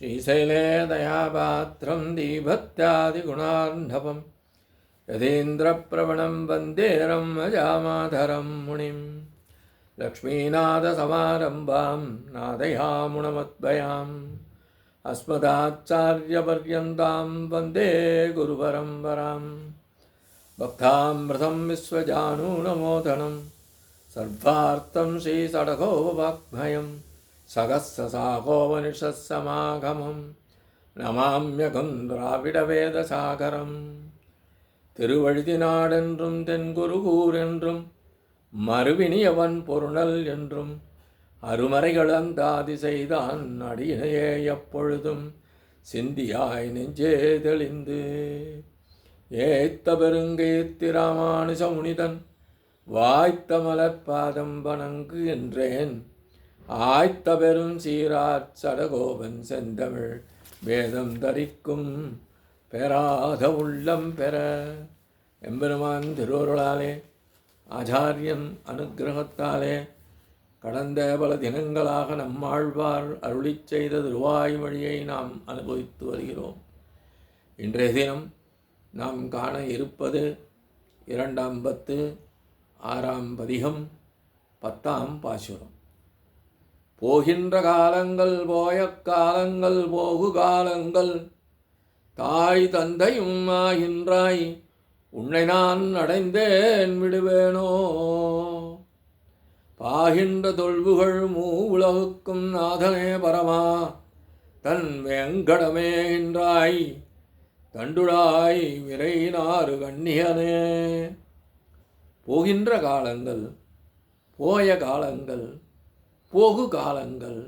श्रीशैले दयापात्रं दीभत्यादिगुणार्णवं यतीन्द्रप्रवणं वन्दे रम्यजामाधरं मुनिं लक्ष्मीनाथसमारम्भां नादयामुणमद्भयाम् अस्मदाचार्यपर्यन्तां वन्दे गुरुपरम्परां भक्तामृतं विश्वजानूनमोदनं सर्वार्थं श्रीषडगोपवाङ्मयं सहस्रशाखोपनिषत्समागमं नमाम्यहं द्राविडवेदसागरं திருவழுதினாடென்றும் தென்குருகூர் என்றும் மறுவினியவன் பொருணல் என்றும் அருமறைகள் அந்தாதி செய்தான் அடியினையே எப்பொழுதும் சிந்தியாய் நெஞ்சே தெளிந்து ஏத்த பெருங்கேத்திராமானுஜ முனிதன் வாய்த்த மலர்பாதம் வணங்கு என்றேன் ஆய்த்த பெரும் சீராச் சடகோபன் செந்தமிழ் வேதம் தரிக்கும் பெறாத உள்ளம் பெற எம்பெருமான் திருவருளாலே ஆச்சாரியன் அனுக்கிரகத்தாலே கடந்த பல தினங்களாக நம்மாழ்வார் அருளிச் செய்த திருவாய்மொழியை நாம் அனுபவித்து வருகிறோம். இன்றைய தினம் நாம் காண இருப்பது 2ஆம் பத்து 6ஆம் பதிகம் 10ஆம் பாசுரம். போகின்ற காலங்கள் போய காலங்கள் போகு காலங்கள் தாய் தந்தையும் ஆகின்றாய் உன்னை நான் அடைந்தேன் விடுவேனோ பாகின்ற தொல்புகள் உலகுக்கும் நாதனே பரமா தன் வெங்கடமே என்றாய் தண்டுழாய் விரைனாறு கண்ணியனே. போகின்ற காலங்கள் போய காலங்கள் போகு காலங்கள்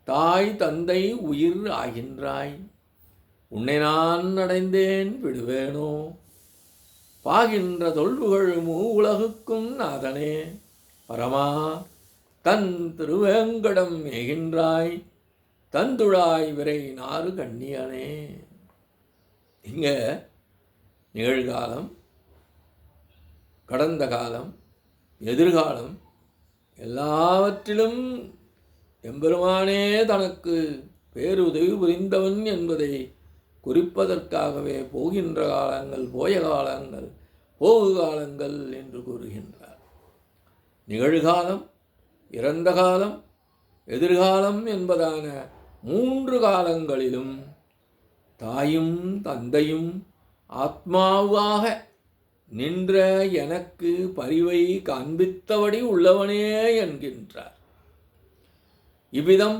தாய் தந்தை உயிர் ஆகின்றாய் உன்னை நான் அடைந்தேன் விடுவேனோ பாகின்ற தொல்புகள் உலகுக்கும் நாதனே பரமா தன் திருவேங்கடம் மேகின்றாய் தந்துழாய் விரை நாறு கண்ணியனே. இங்கே நிகழ்காலம், கடந்த காலம், எதிர்காலம் எல்லாவற்றிலும் எம்பெருமானே தனக்கு பேருதவி புரிந்தவன் என்பதை குறிப்பதற்காகவே போகின்ற காலங்கள் போய காலங்கள் போகு காலங்கள் என்று கூறுகின்றார். நிகழ்காலம், இறந்த காலம், எதிர்காலம் என்பதான 3 காலங்களிலும் தாயும் தந்தையும் ஆத்மாவாக நின்ற எனக்கு பரிவை காண்பித்தபடி உள்ளவனே என்கின்றார். இவ்விதம்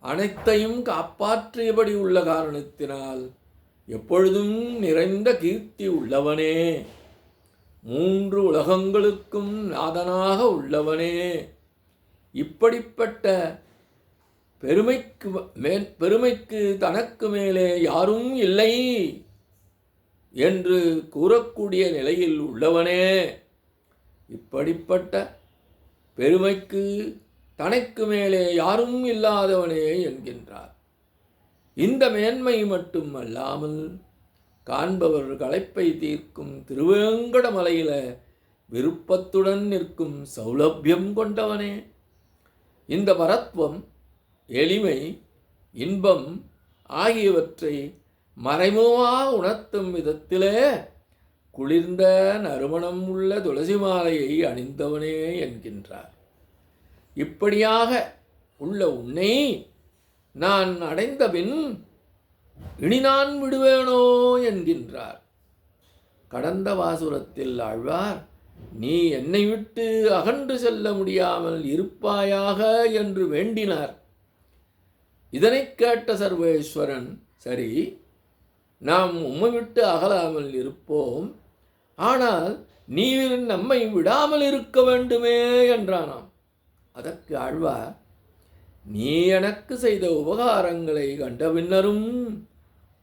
அனைத்தையும் காப்பாற்றியபடி உள்ள காரணத்தினால் எப்பொழுதும் நிறைந்த கீர்த்தி உள்ளவனே, 3 உலகங்களுக்கும் நாதனாக உள்ளவனே, இப்படிப்பட்ட பெருமைக்கு தனக்கு மேலே யாரும் இல்லை என்று கூறக்கூடிய நிலையில் உள்ளவனே, இப்படிப்பட்ட பெருமைக்கு தனக்கு மேலே யாரும் இல்லாதவனே என்கின்றார். இந்த மேன்மை மட்டும் அல்லாமல் காண்பவர் களைப்பை தீர்க்கும் திருவேங்கடமலையில விருப்பத்துடன் நிற்கும் சௌலபியம் கொண்டவனே. இந்த பரத்வம், எளிமை, இன்பம் ஆகியவற்றை மறைமுகமாக உணர்த்தும் விதத்திலே குளிர்ந்த நறுமணம் உள்ள துளசி மாலையை அணிந்தவனே என்கின்றார். இப்படியாக உள்ள உன்னை நான் அடைந்தபின் இனி நான் விடுவேனோ என்கின்றார். கடந்த பாசுரத்தில் ஆழ்வார் நீ என்னை விட்டு அகன்று செல்ல முடியாமல் இருப்பாயாக என்று வேண்டினார். இதனை கேட்ட சர்வேஸ்வரன், சரி நாம் உம்மை விட்டு அகலாமல் இருப்போம், ஆனால் நீர் நம்மை விடாமல் இருக்க வேண்டுமே என்றானாம். அதற்கு ஆழ்வார், நீ எனக்கு செய்த உபகாரங்களை கண்ட பின்னரும்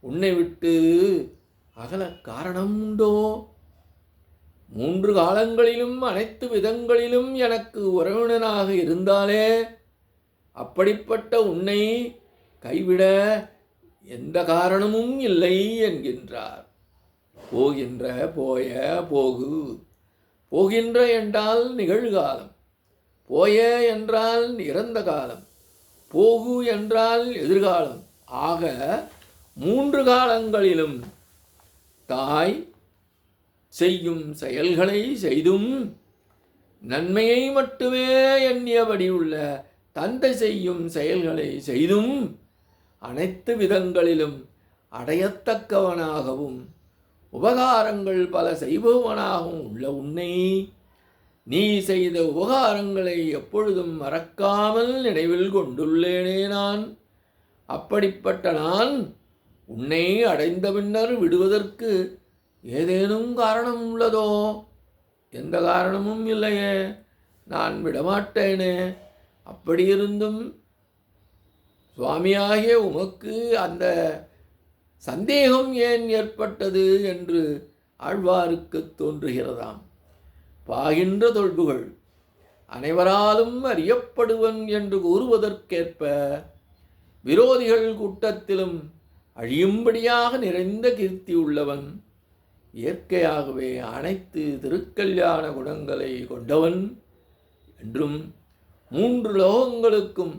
உன்னை விட்டு அகல காரணம் உண்டோ? 3 காலங்களிலும் அனைத்து விதங்களிலும் எனக்கு உறவினனாக இருந்தாலே அப்படிப்பட்ட உன்னை கைவிட எந்த காரணமும் இல்லை என்கின்றார். போகின்ற போய போகு, போகின்ற என்றால் நிகழ்காலம், போய என்றால் இறந்த காலம், போகு என்றால் எதிர்காலம், ஆக 3 காலங்களிலும் தாய் செய்யும் செயல்களை செய்தும் நன்மையை மட்டுமே எண்ணியபடி உள்ள தந்தை செய்யும் செயல்களை செய்தும் அனைத்து விதங்களிலும் அடையத்தக்கவனாகவும் உபகாரங்கள் பல செய்பவனாகவும் உள்ள உன்னை நீ செய்த உபகாரங்களை எப்பொழுதும் மறக்காமல் நினைவில் கொண்டுள்ளேனே நான். அப்படிப்பட்ட நான் உன்னை அடைந்த பின்னர் விடுவதற்கு ஏதேனும் காரணம் உள்ளதோ? எந்த காரணமும் இல்லையே, நான் விடமாட்டேனே. அப்படியிருந்தும் சுவாமியாகிய உமக்கு அந்த சந்தேகம் ஏன் ஏற்பட்டது என்று ஆழ்வாருக்கு தோன்றுகிறதாம். பாகின்ற தொல்புகள் அனைவராலும் அறியப்படுவன் என்று கூறுவதற்கேற்ப விரோதிகள் கூட்டத்திலும் அழியும்படியாக நிறைந்த கீர்த்தி உள்ளவன், இயற்கையாகவே அனைத்து திருக்கல்யாண குணங்களை கொண்டவன் என்றும் 3 லோகங்களுக்கும்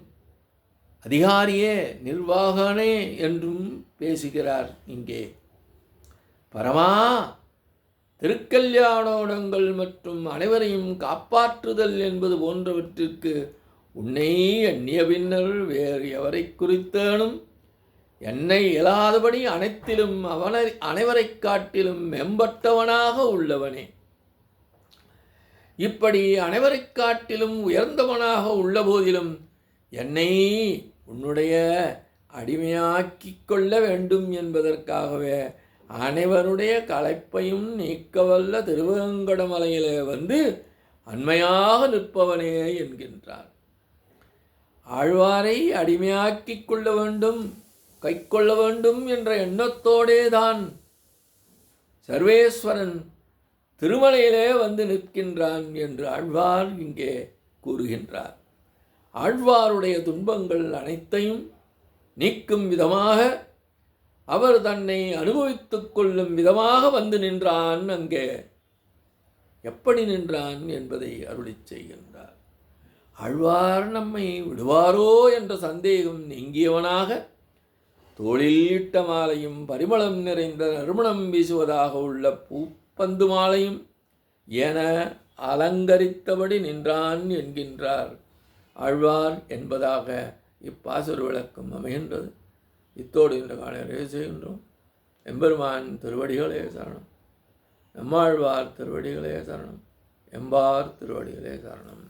அதிகாரியே நிர்வாகனே என்றும் பேசுகிறார். இங்கே பரமா திருக்கல்யாணோடங்கள் மற்றும் அனைவரையும் காப்பாற்றுதல் என்பது போன்றவற்றிற்கு உன்னை எண்ணிய பின்னர் வேறு எவரை குறித்தேனும் என்னை இயலாதபடி அனைத்திலும் அனைவரை காட்டிலும் மேம்பட்டவனாக உள்ளவனே. இப்படி அனைவரை காட்டிலும் உயர்ந்தவனாக உள்ள போதிலும் என்னை உன்னுடைய அடிமையாக்கிக் கொள்ள வேண்டும் என்பதற்காகவே அனைவருடைய களைப்பையும் நீக்கவல்ல திருவேங்கடமலையிலே வந்து அண்மையாக நிற்பவனே என்கின்றார். ஆழ்வாரை அடிமையாக்கிக் கொள்ள வேண்டும், கை கொள்ள வேண்டும் என்ற எண்ணத்தோடே தான் சர்வேஸ்வரன் திருமலையிலே வந்து நிற்கின்றான் என்று ஆழ்வார் இங்கே கூறுகின்றார். ஆழ்வாருடைய துன்பங்கள் அனைத்தையும் நீக்கும் விதமாக, அவர் தன்னை அனுபவித்துக் கொள்ளும் விதமாக வந்து நின்றான். அங்கே எப்படி நின்றான் என்பதை அருளிச் செய்கின்றார். ஆழ்வார் நம்மை விடுவாரோ என்ற சந்தேகம் நீங்கியவனாக தோளில் இட்ட மாலையும் பரிமளம் நிறைந்த நறுமணம் வீசுவதாக உள்ள பூப்பந்து மாலையும் என அலங்கரித்தபடி நின்றான் என்கின்றார் ஆழ்வார் என்பதாக இப்பாசுர விளக்கம் அமைகின்றது. இத்தோடு இந்த காலையிலே செய்கின்றோம். எம்பெருமான் திருவடிகளே சரணம். நம்மாழ்வார் திருவடிகளே சரணம். எம்பார் திருவடிகளே சரணம்.